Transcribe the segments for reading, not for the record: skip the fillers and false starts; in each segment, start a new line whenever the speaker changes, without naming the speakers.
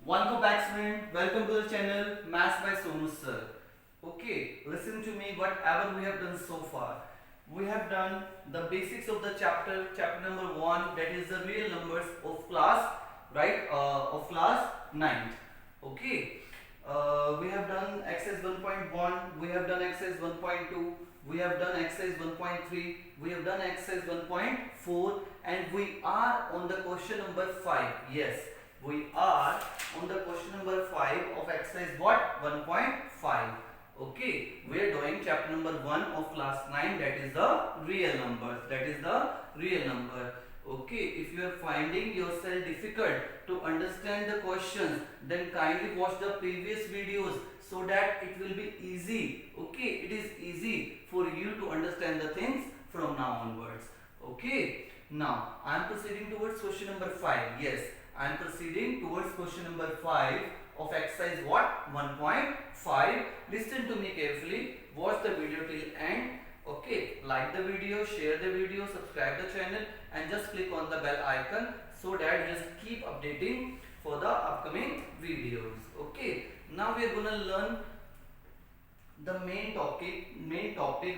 Welcome back, student. Welcome to the channel Maths by Sonu Sir. Okay, listen to me. Whatever we have done so far, we have done the basics of the chapter number one. That is the real numbers of class, right? Of class 9. Okay. We have done exercise 1.1. We have done exercise 1.2. We have done exercise 1.3. We have done exercise 1.4, and we are on the question number 5. Yes, we are on the question number 5 of exercise what? 1.5. Okay, we are doing chapter number 1 of class 9, that is the real numbers. That is the real number. Okay, if you are finding yourself difficult to understand the questions, then kindly watch the previous videos so that it will be easy. Okay, it is easy for you to understand the things from now onwards. Okay, now I am proceeding towards question number 5. Yes, I am proceeding towards question number 5 of exercise what? 1.5. Listen to me carefully. Watch the video till end. Okay, like the video, share the video, subscribe the channel, and just click on the bell icon so that you just keep updating for the upcoming videos. Okay, now we are gonna learn the main topic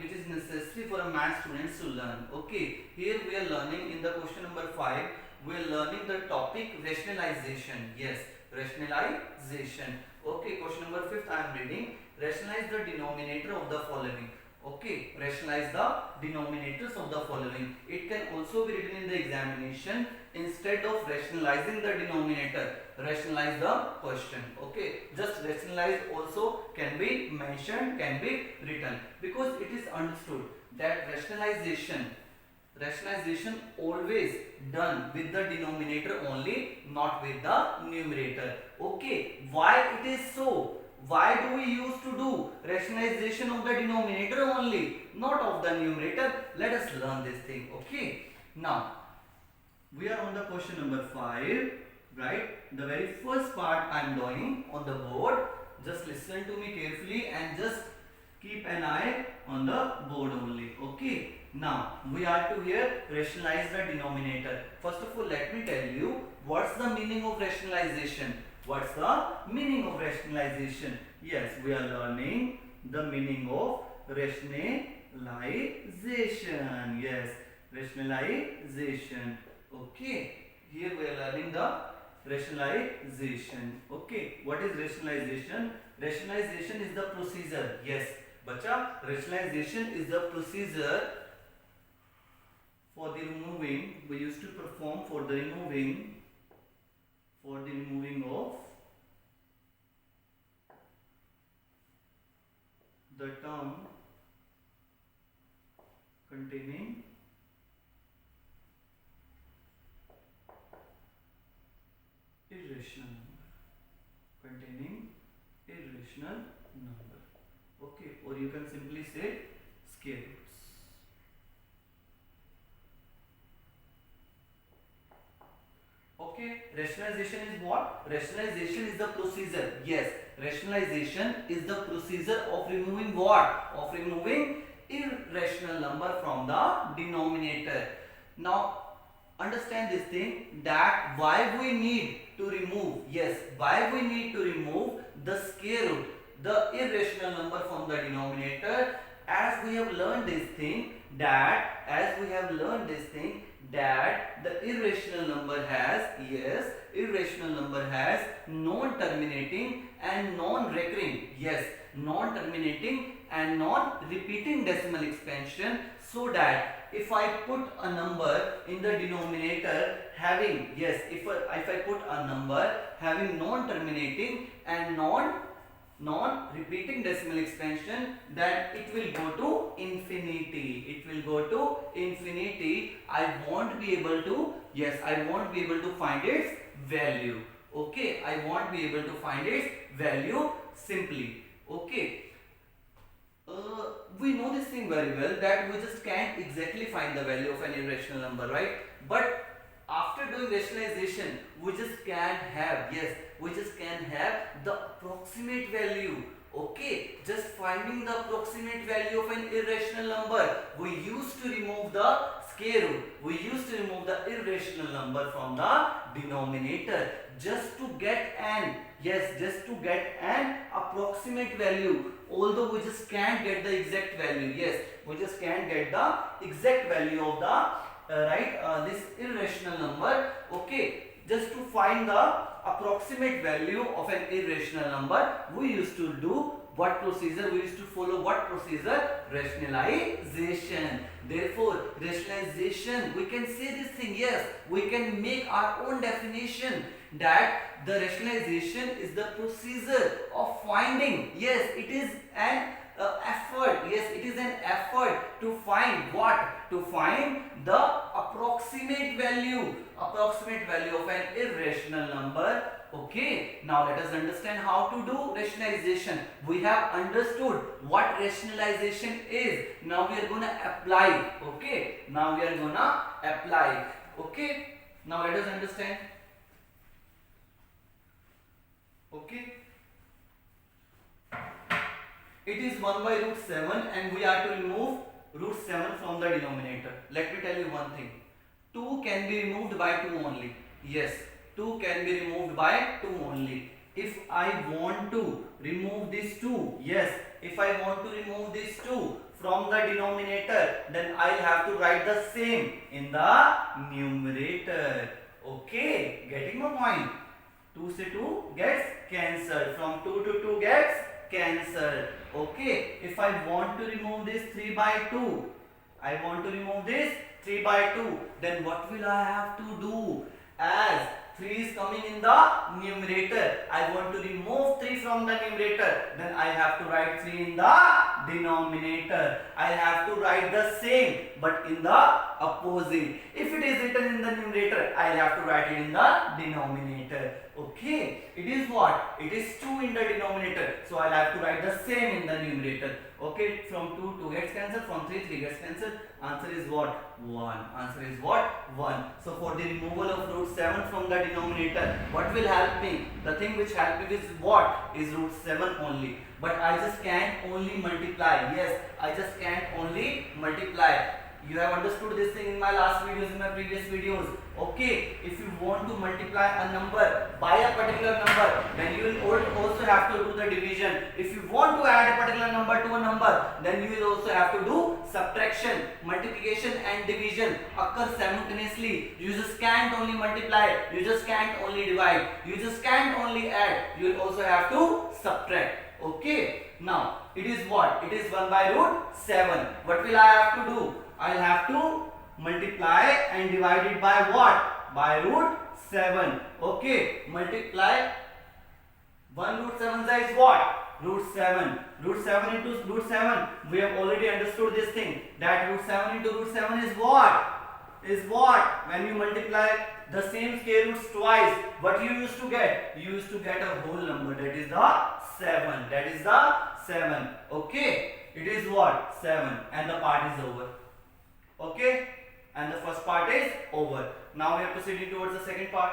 which is necessary for a math students to learn. Okay, here we are learning in the question number 5, we are learning the topic rationalization. Yes, rationalization. Okay, question number 5 I am reading. Rationalize the denominator of the following. Okay, rationalize the denominators of the following. It can also be written in the examination. Instead of rationalizing the denominator, rationalize the question. Okay, just rationalize also can be mentioned, can be written, because it is understood that rationalization always done with the denominator only, not with the numerator. Okay, why it is so? Why do we used to do rationalization of the denominator only, not of the numerator? Let us learn this thing. Okay, now we are on the question number 5, right? The very first part I am doing on the board. Just listen to me carefully and just keep an eye on the board only. Okay, now we are to here rationalize the denominator. First of all, let me tell you what's the meaning of rationalization. What's the meaning of rationalization? Yes, we are learning the meaning of rationalization. Yes, rationalization. Okay, here we are learning the rationalization. Okay, what is rationalization? Rationalization is the procedure. Yes, bacha, rationalization is the procedure for the removing. We used to perform for the removing of the term containing irrational number. Okay, or you can simply say square roots. Okay, rationalization is what? Rationalization is the procedure. Yes, rationalization is the procedure of removing what? Of removing irrational number from the denominator. Now, understand this thing, that why we need to remove, yes, why we need to remove the square root, the irrational number from the denominator, as we have learned this thing, that the irrational number has, yes, irrational number has non-terminating and non-recurring, yes, non-terminating and non-repeating decimal expansion, so that if I put a number in the denominator having, yes, if I put a number having non-terminating and non-repeating decimal expansion, then it will go to infinity. It will go to infinity. I won't be able to, yes, I won't be able to find its value. Okay, I won't be able to find its value simply. Okay. We know this thing very well, that we just can't exactly find the value of an irrational number, right? But after doing rationalization, we just can have, yes, we just can have the approximate value. Okay, just finding the approximate value of an irrational number, we used to remove the square root. We used to remove the irrational number from the denominator just to get an, yes, just to get an approximate value. Although we just can't get the exact value. Yes, we just can't get the exact value of the this irrational number. Okay, just to find the approximate value of an irrational number, we used to do what procedure? We used to follow what procedure? Rationalization. Therefore, rationalization, we can say this thing, yes, we can make our own definition that the rationalization is the procedure of finding, yes, it is an effort, yes, it is an effort to find what? To find the approximate value of an irrational number. Okay, now let us understand how to do rationalization. We have understood what rationalization is. Now we are gonna apply. Okay, now we are gonna apply. Okay, now let us understand. Okay, it is 1 by root 7 and we are to remove root 7 from the denominator. Let me tell you one thing. 2 can be removed by 2 only. Yes, 2 can be removed by 2 only. If I want to remove this 2, yes, if I want to remove this 2 from the denominator, then I'll have to write the same in the numerator. Okay, getting my point? 2 से 2 gets cancelled. From 2 to 2 gets cancelled. Okay, if I want to remove this 3 by 2, I want to remove this 3 by 2, then what will I have to do? As 3 is coming in the numerator, I want to remove 3 from the numerator, then I have to write 3 in the denominator. I have to write the same but in the opposite. If it is written in the numerator, I have to write it in the denominator. Okay, it is what? It is 2 in the denominator, so I'll have to write the same in the numerator. Okay, from 2 gets cancelled, from 3 gets cancelled. Answer is what? 1. Answer is what? 1. So for the removal of root 7 from the denominator, what will help me? The thing which help me is what? Is root 7 only. But I just can't only multiply. Yes, I just can't only multiply. You have understood this thing in my last videos, in my previous videos. Okay, if you want to multiply a number by a particular number, then you will also have to do the division. If you want to add a particular number to a number, then you will also have to do subtraction. Multiplication and division occur simultaneously. You just can't only multiply, you just can't only divide, you just can't only add, you will also have to subtract. Okay, now it is what? It is 1 by root 7. What will I have to do? I'll have to multiply and divide it by what? By root 7. Okay, multiply 1 root 7 is what? Root 7. Root 7 into root 7. We have already understood this thing. That root 7 into root 7 is what? Is what? When you multiply the same square roots twice, what you used to get? You used to get a whole number. That is the 7. That is the 7. Okay, it is what? 7. And the part is over. Okay, and the first part is over. Now we are proceeding towards the second part.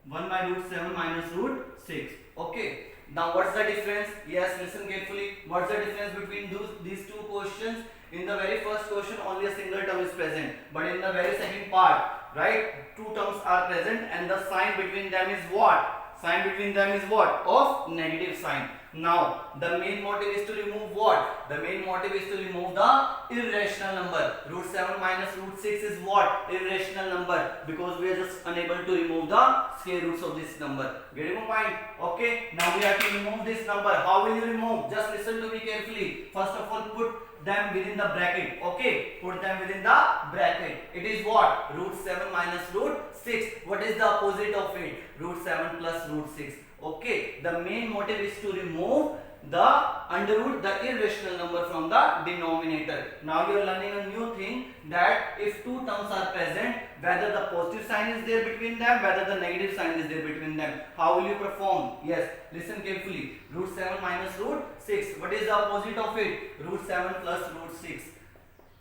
1 by root 7 minus root 6. Okay, now what's the difference? Yes, listen carefully. What's the difference between these two questions? In the very first question, only a single term is present, but in the very second part, right, 2 terms are present, and the sign between them is what? Sign between them is what? Of negative sign. Now, the main motive is to remove what? The main motive is to remove the irrational number. Root 7 minus root 6 is what? Irrational number. Because we are just unable to remove the square roots of this number. Getting my point? Okay. Now we have to remove this number. How will you remove? Just listen to me carefully. First of all, put them within the bracket. Okay. Put them within the bracket. It is what? Root 7 minus root 6. What is the opposite of it? Root 7 plus root 6. Okay, the main motive is to remove the under root, the irrational number from the denominator. Now you are learning a new thing, that if 2 terms are present, whether the positive sign is there between them, whether the negative sign is there between them, how will you perform? Yes, listen carefully. Root 7 minus root 6. What is the opposite of it? Root 7 plus root 6.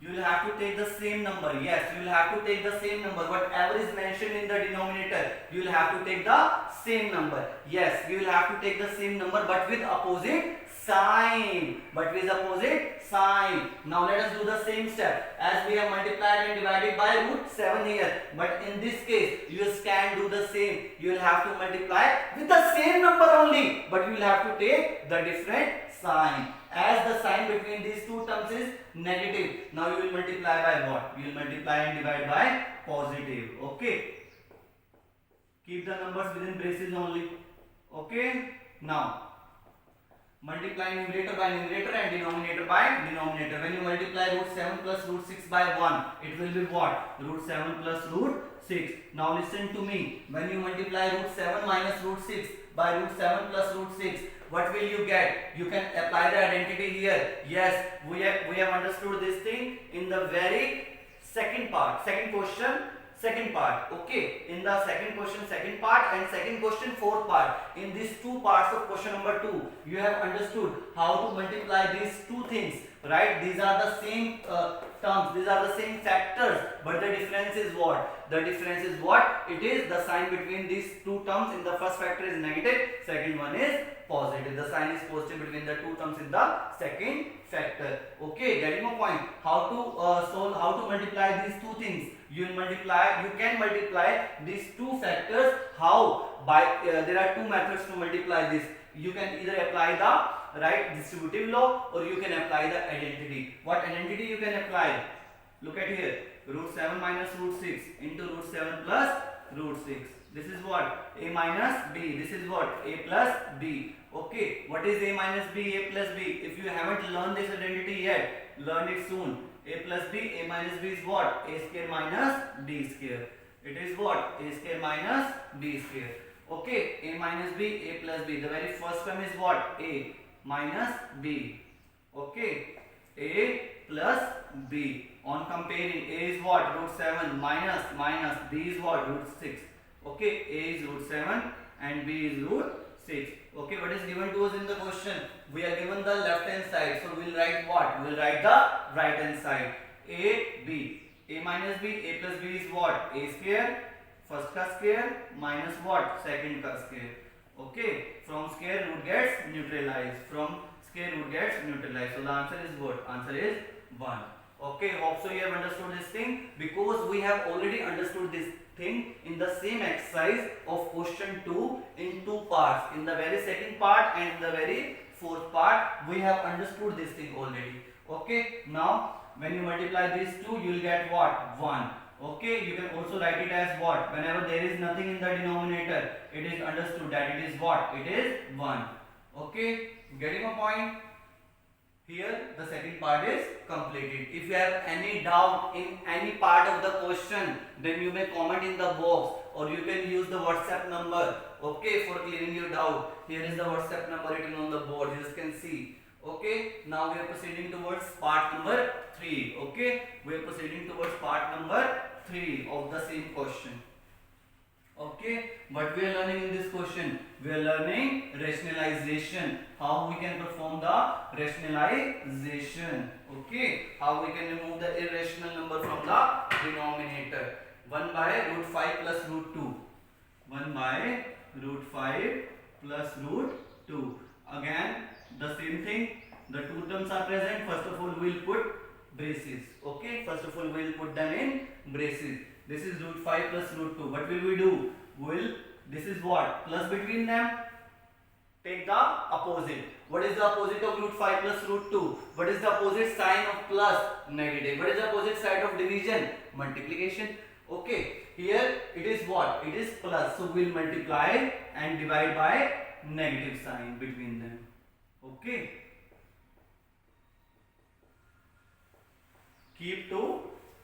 You will have to take the same number. Yes, you will have to take the same number. Whatever is mentioned in the denominator, you will have to take the same number. Yes, you will have to take the same number but with opposite Sign. But with opposite sign. Now let us do the same step. As we have multiplied and divided by root 7 here. But in this case, you can do the same. You will have to multiply with the same number only. But you will have to take the different sign. As the sign between these two terms is negative. Now you will multiply by what? You will multiply and divide by positive. Okay. Keep the numbers within braces only. Okay. Now multiply numerator by numerator and denominator by denominator. When you multiply root 7 plus root 6 by 1, it will be what? Root 7 plus root 6. Now listen to me. When you multiply root 7 minus root 6 by root 7 plus root 6, what will you get? You can apply the identity here. Yes, we have understood this thing in the very second question, second part. Okay, in the second question, second part, and second question, fourth part. In these two parts of question number 2, you have understood how to multiply these two things, right? These are the same terms, these are the same factors, but the difference is what? The difference is what? It is the sign between these two terms. In the first factor is negative, second one is positive. The sign is positive between the two terms in the second factor. Okay, getting a point. How to solve? How to multiply these two things? You can multiply these two factors. How? By there are two methods to multiply this. You can either apply the right distributive law or you can apply the identity. What identity you can apply? Look at here. Root 7 minus root 6 into root 7 plus root 6. This is what? A minus b. This is what? A plus b. Okay. What is a minus b? A plus b. If you haven't learned this identity yet, learn it soon. A plus b. A minus b is what? A square minus b square. It is what? A square minus b square. Okay. A minus b. A plus b. The very first term is what? A minus b. Okay. A plus b. On comparing, a is what? Root 7 minus b is what? Root 6. Okay, a is root 7 and b is root 6. Okay, what is given to us in the question? We are given the left hand side, so we will write what? We will write the right hand side. A, b. A minus b, a plus b is what? A square, first ka square minus what? Second ka square. Okay, from square root gets neutralized. From square root gets neutralized. So the answer is what? Answer is 1. Okay, hope so you have understood this thing, because we have already understood this thing in the same exercise of question 2 in two parts. In the very second part and in the very fourth part, we have understood this thing already. Okay, now when you multiply these two, you will get what? 1. Okay, you can also write it as what? Whenever there is nothing in the denominator, it is understood that it is what? It is 1. Okay, getting a point? Here the second part is completed. If you have any doubt in any part of the question, then you may comment in the box or you can use the WhatsApp number, okay, for clearing your doubt. Here is the WhatsApp number written on the board, you can see. Okay, now we are proceeding towards part number 3. Okay, we are proceeding towards part number 3 of the same question. Okay, what we are learning in this question? We are learning rationalization. How we can perform the rationalization. Okay, how we can remove the irrational number from the denominator. 1 by root 5 plus root 2. 1 by root 5 plus root 2. Again, the same thing. The two terms are present. First of all, we will put braces. Okay, first of all, we will put them in braces. This is root 5 plus root 2. What will we do? This is what? Plus between them. Take the opposite. What is the opposite of root 5 plus root 2? What is the opposite sign of plus? Negative. What is the opposite side of division? Multiplication. Okay. Here it is what? It is plus. So we will multiply and divide by negative sign between them. Okay. Keep 2.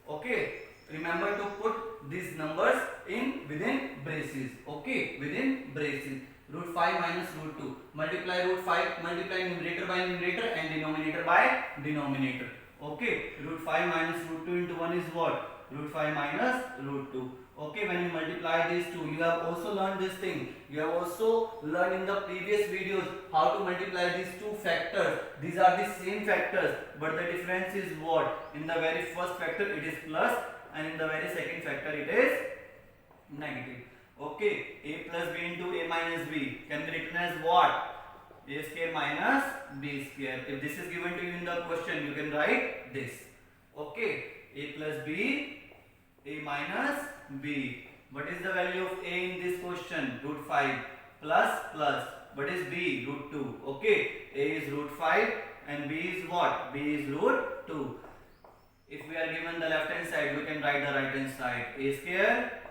Okay. Remember to put these numbers in within braces. Okay, within braces. Root 5 minus root 2. Multiply root 5, multiply numerator by numerator and denominator by denominator. Okay, root 5 minus root 2 into 1 is what? Root 5 minus root 2. Okay, when you multiply these two, you have also learned this thing. You have also learned in the previous videos how to multiply these two factors. These are the same factors, but the difference is what? In the very first factor it is plus, and in the very second factor it is negative. Okay, a plus b into a minus b can be written as what? A square minus B square. If this is given to you in the question, you can write this. Okay, A plus B, A minus B. What is the value of A in this question? Root 5 plus plus. What is B? Root 2. Okay, A is root 5 and B is what? B is root 2. If we are given the left hand side, we can write the right hand side. A square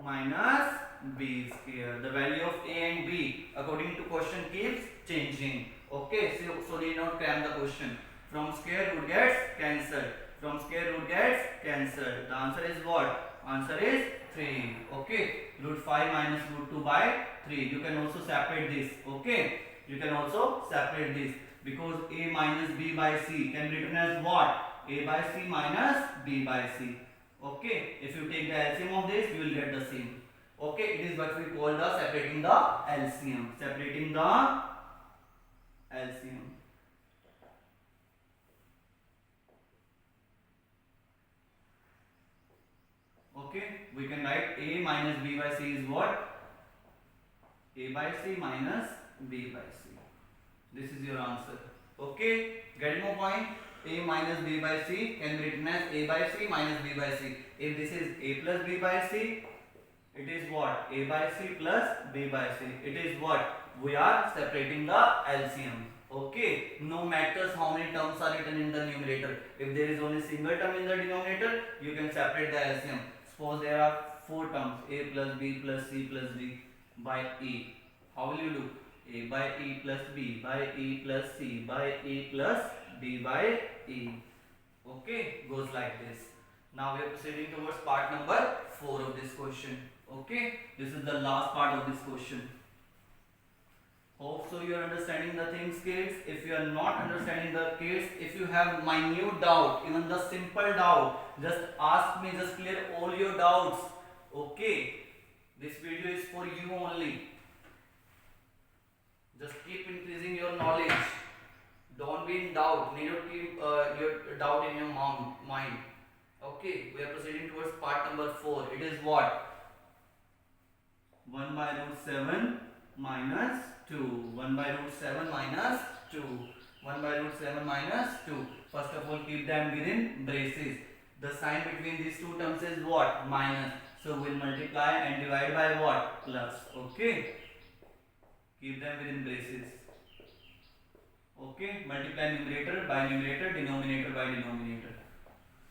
minus B square. The value of A and B according to question keeps changing. Okay, so need not cram the question. From square root gets cancelled. From square root gets cancelled. The answer is what? Answer is 3. Okay, root 5 minus root 2 by 3. You can also separate this. Okay, you can also separate this because A minus B by C can be written as what? A by C minus B by C. Okay, if you take the LCM of this, you will get the same. Okay, it is what we call the separating the LCM. Separating the LCM. Okay, we can write A minus B by C is what? A by C minus B by C. This is your answer. Okay, getting my point? A minus B by C can be written as A by C minus B by C. If this is A plus B by C, it is what? A by C plus B by C. It is what? We are separating the LCM. Okay, no matters how many terms are written in the numerator. If there is only single term in the denominator, you can separate the LCM. Suppose there are 4 terms, A plus B plus C plus D by E. How will you do? A by E plus B by E plus C by E plus D by E. Okay, goes like this. Now we are proceeding towards part number 4 of this question. Okay, this is the last part of this question. Hope so you are understanding the things, kids. If you are not understanding the kids, if you have minute doubt, even the simple doubt, just ask me, just clear all your doubts. Okay, this video is for you only. Just keep increasing your knowledge. Don't be in doubt. Need not keep your doubt in your mind. Okay, we are proceeding towards part number 4. It is what? 1 by root 7 minus 2. 1 by root 7 minus 2. 1 by root 7 minus 2. First of all, keep them within braces. The sign between these two terms is what? Minus. So we'll multiply and divide by what? Plus. Okay. Keep them within braces. Okay. Multiply numerator by numerator, denominator by denominator.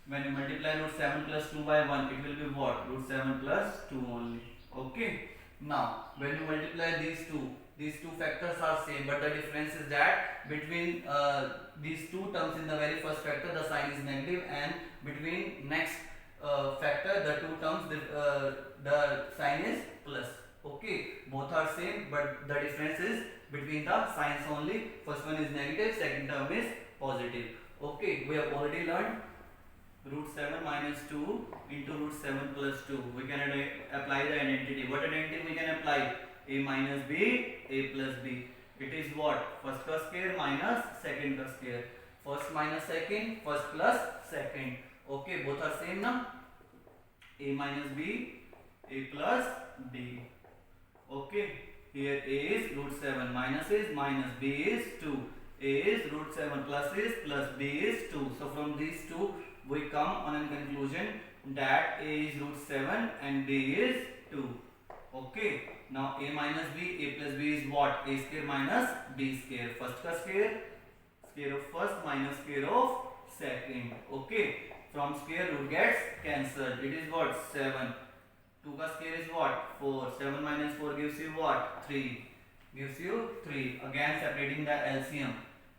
When you multiply root 7 plus 2 by 1, it will be what? Root 7 plus 2 only. Okay. Now, when you multiply these two factors are same, but the difference is that between these two terms in the very first factor, the sign is negative, and between next factor, the two terms, the sign is plus. Okay, both are same, but the difference is between the signs only. First one is negative, second term is positive. Okay, we have already learned root 7 minus 2 into root 7 plus 2. We can apply the identity. What identity we can apply? A minus B, A plus B. It is what? First ka square minus second ka square. First minus second, first plus second. Okay, both are same now. A minus B, A plus B. Okay, here A is root 7, minus is minus, B is 2. A is root 7, plus is plus, B is 2. So from these two, we come on a conclusion that A is root 7 and B is 2. Okay. Now A minus B, A plus B is what? A square minus B square. First ka square, square of first minus square of second. Okay. From square root gets cancelled. It is what? 7. 2 ka square is what? 4. 7 minus 4 gives you what? 3. Gives you 3. Again separating the LCM.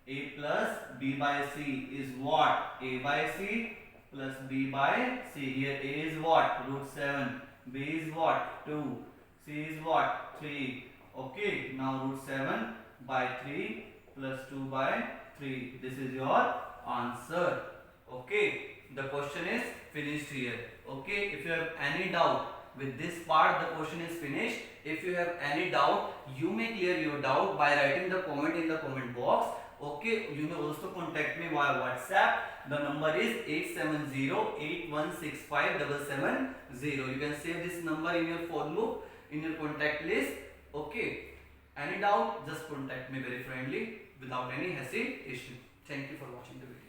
A plus B by C is what? A by C plus B by C. Here A is what? Root 7. B is what? 2. C is what? 3. Okay. Now root 7 by 3 plus 2 by 3. This is your answer. Okay. The question is finished here. Okay. If you have any doubt with this part, the question is finished. If you have any doubt, you may clear your doubt by writing the comment in the comment box. Okay, you may also contact me via WhatsApp. The number is 870-8165-770. You can save this number in your phone book, in your contact list. Okay. Any doubt, just contact me very friendly without any hesitation. Thank you for watching the video.